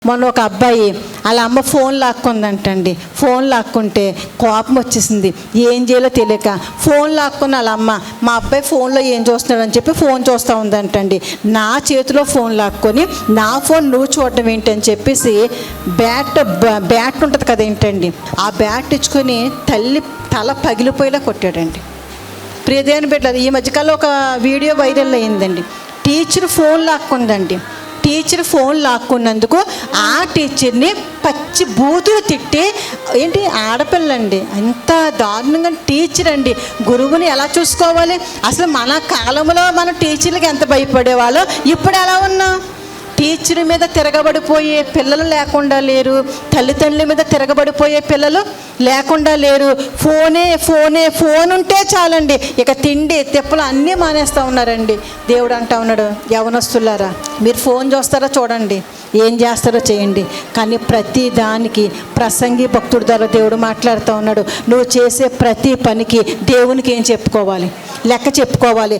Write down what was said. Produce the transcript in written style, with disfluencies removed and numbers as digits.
మొన్న ఒక అబ్బాయి వాళ్ళ అమ్మ ఫోన్ లాక్కుందంటండి. ఫోన్ లాక్కుంటే కోపం వచ్చేసింది. ఏం చేయాలో తెలియక ఫోన్ లాక్కున్న వాళ్ళ అమ్మ మా అబ్బాయి ఫోన్లో ఏం చూస్తున్నాడు అని చెప్పి ఫోన్ చూస్తూ ఉందంటండి. నా చేతిలో ఫోన్ లాక్కొని నా ఫోన్ నువ్వు చూడడం ఏంటని చెప్పేసి బ్యాట్ ఉంటుంది కదా ఏంటండి, ఆ బ్యాట్ ఇచ్చుకొని తల పగిలిపోయేలా కొట్టాడండి. ప్రియదేవుని బిడ్డలారా, ఈ మధ్యకాలంలో ఒక వీడియో వైరల్ అయ్యిందండి. టీచర్ ఫోన్ లాక్కుందండి. టీచర్ ఫోన్ లాక్కున్నందుకు ఆ టీచర్ని పచ్చి బూతులు తిట్టి, ఏంటి ఆడపిల్లండి, అంత దారుణంగా టీచర్ అండి. గురువుని ఎలా చూసుకోవాలి? అసలు మన కాలంలో మన టీచర్లకి ఎంత భయపడేవాళ్ళో ఇప్పుడు ఎలా ఉన్నాం? టీచర్ మీద తిరగబడిపోయే పిల్లలు లేకుండా లేరు, తల్లిదండ్రుల మీద తిరగబడిపోయే పిల్లలు లేకుండా లేరు. ఫోన్ ఉంటే చాలండి, ఇక తిండి తిప్పలు అన్నీ మానేస్తూ ఉన్నారండి. దేవుడు అంటా ఉన్నాడు, యవనస్తులారా మీరు ఫోన్ చూస్తారో చూడండి, ఏం చేస్తారో చేయండి, కానీ ప్రతి దానికి ప్రసంగి భక్తుడి ద్వారా దేవుడు మాట్లాడుతూ ఉన్నాడు. నువ్వు చేసే ప్రతి పనికి దేవునికి ఏం చెప్పుకోవాలి? లెక్క చెప్పుకోవాలి.